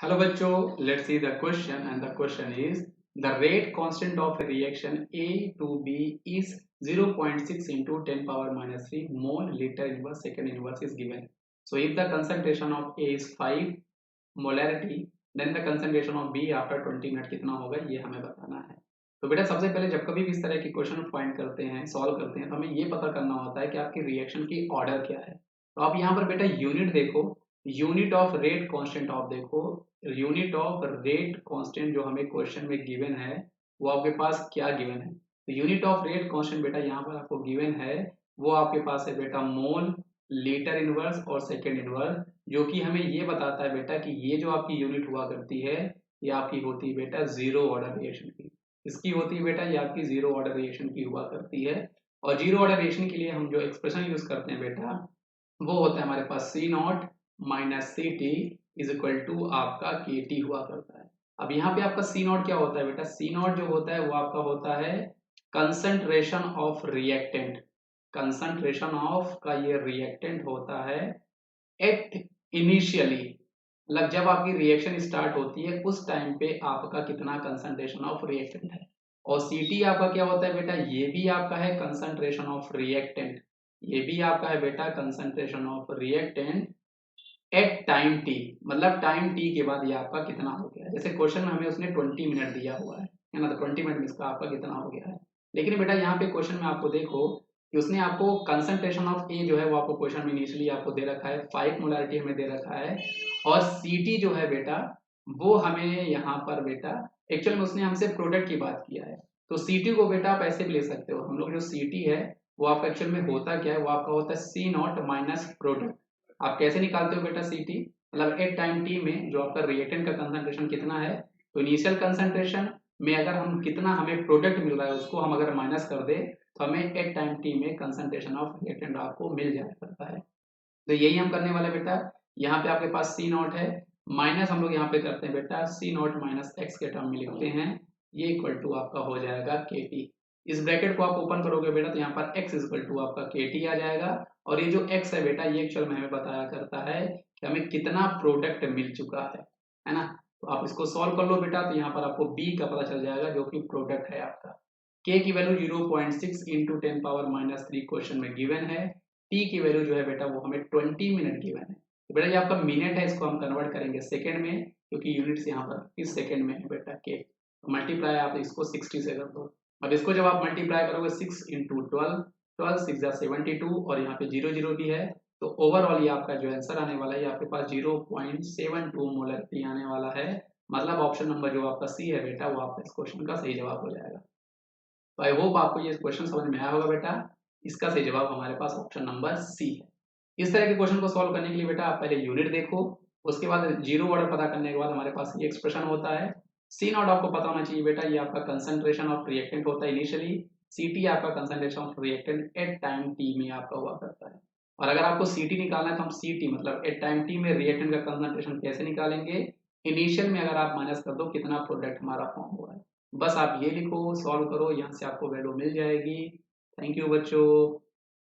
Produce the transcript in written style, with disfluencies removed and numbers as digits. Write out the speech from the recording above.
Hello bachcho, let's see the question and the question is the rate constant of a reaction A to B is 0.6 into 10 power minus 3 mole liter inverse second inverse is given. So if the concentration of A is 5 molarity then the concentration of B after 20 minute कितना होगा ये हमें बताना है। तो बेटा सबसे पहले जब कभी भी इस तरह की क्वेश्चन फाइंड करते हैं सॉल्व करते हैं तो हमें ये पता करना होता है कि आपकी रिएक्शन की ऑर्डर क्या है। तो आप यहाँ पर बेटा यूनिट देखो, unit of rate constant of देखो, यूनिट ऑफ रेट कांस्टेंट जो हमें क्वेश्चन में गिवन है वो आपके पास क्या गिवन है। तो यूनिट ऑफ रेट कांस्टेंट बेटा यहाँ पर आपको गिवन है वो आपके पास है बेटा मोल लीटर इनवर्स और सेकेंड इनवर्स, जो कि हमें ये बताता है बेटा कि ये जो आपकी यूनिट हुआ करती है ये आपकी होती है बेटा जीरो ऑर्डर रिएक्शन की। इसकी होती है बेटा ये आपकी जीरो ऑर्डर रिएक्शन की हुआ करती है। और जीरो ऑर्डर रिएक्शन के लिए हम जो एक्सप्रेशन यूज करते हैं बेटा वो होता है हमारे पास C not minus C T is equal to आपका के टी हुआ करता है। अब यहाँ पे आपका सी नॉट क्या होता है बेटा, सी नॉट जो होता है वो आपका होता है concentration of reactant. Concentration of का ये रिएक्टेंट होता है एट इनिशियली, मतलब जब आपकी रिएक्शन स्टार्ट होती है उस टाइम पे आपका कितना कंसंट्रेशन ऑफ रिएक्टेंट है। और सीटी आपका क्या होता है बेटा, ये भी आपका है कंसंट्रेशन ऑफ रिएक्टेंट, ये भी आपका है बेटा concentration of reactant at time T, मतलब टाइम टी के बाद ये आपका कितना हो गया है। जैसे क्वेश्चन में हमें उसने 20 मिनट दिया हुआ है ना, तो 20 मिनट में इसका आपका कितना हो गया है। लेकिन बेटा यहाँ पे क्वेश्चन में आपको देखो कि उसने आपको कंसंट्रेशन ऑफ ए जो है वो आपको क्वेश्चन में इनिशियली आपको दे रखा है 5 मोलारिटी हमें दे रखा है, और सी जो है बेटा वो हमें यहाँ पर बेटा एक्चुअल में उसने हमसे प्रोडक्ट की बात किया है। तो सी को बेटा आप ऐसे भी ले सकते हो, हम लोग जो सी है वो आपका एक्चुअल में होता क्या है, वो आपका होता है सी नॉट माइनस प्रोडक्ट। आप कैसे निकालते हो बेटा सी मतलब एट टाइम टी में जो आपका रिएक्टेंट का कंसंट्रेशन कितना है, तो इनिशियल कंसंट्रेशन में अगर हम कितना हमें प्रोडक्ट मिल रहा है उसको हम अगर माइनस कर दे तो हमें एट टाइम टी में कंसंट्रेशन ऑफ रिएक्टेंट आपको मिल जाया करता है। तो यही हम करने वाले बेटा, यहाँ पे आपके पास सी नॉट है माइनस हम लोग यहाँ पे करते हैं बेटा सी नॉट माइनस एक्स के टर्म में लिखते हैं, ये इक्वल टू आपका हो जाएगा के टी। इस ब्रैकेट को आप ओपन करोगे बेटा तो यहाँ पर x इक्वल टू आपका के टी आ जाएगा, और ये जो x है बेटा ये एक्चुअल में हमें बताया करता है कि हमें कितना प्रोडक्ट मिल चुका है ना। तो आप इसको सॉल्व कर लो बेटा, तो यहाँ पर आपको b का पता चल जाएगा जो कि प्रोडक्ट है आपका। k की value 0.6 into 10 power minus 3 question में गिवन है, t की वैल्यू जो है बेटा वो हमें 20 मिनट गिवन है। तो बेटा ये आपका मिनट है, इसको हम कन्वर्ट करेंगे सेकंड में क्योंकि यूनिट्स यहाँ पर इस सेकंड में है बेटा के। तो मल्टीप्लाई आप इसको 60 से कर दो। अब इसको जब आप मल्टीप्लाई करोगे 6 इंटू 12, 12 6 72 और यहाँ पे 0 भी है, तो ओवरऑल ये आपका जो आंसर आने वाला है ये आपके पास 0.72 मोलरिटी आने वाला है। मतलब ऑप्शन नंबर जो आपका सी है बेटा वो आपका इस क्वेश्चन का सही जवाब हो जाएगा। तो आई होप आपको ये क्वेश्चन समझ में आया होगा बेटा, इसका सही जवाब हमारे पास ऑप्शन नंबर सी है। इस तरह के क्वेश्चन को सॉल्व करने के लिए बेटा आप पहले यूनिट देखो, उसके बाद जीरो ऑर्डर पता करने के बाद हमारे पास ये एक्सप्रेशन होता है। सी नॉट आपको पता होना चाहिए बेटा, ये आपका कंसंट्रेशन ऑफ रिएक्टेंट होता है इनिशियली, सी टी आपका concentration of reactant at time T में आपका हुआ करता है। और अगर आपको सी टी निकालना है तो हम सी टी मतलब एट टाइम टी में रिएक्टेंट का कंसंट्रेशन कैसे निकालेंगे, इनिशियल में अगर आप माइनस कर दो कितना प्रोडक्ट हमारा फॉर्म हुआ है। बस आप ये लिखो, सॉल्व करो, यहाँ से आपको वैल्यू मिल जाएगी। थैंक यू बच्चों।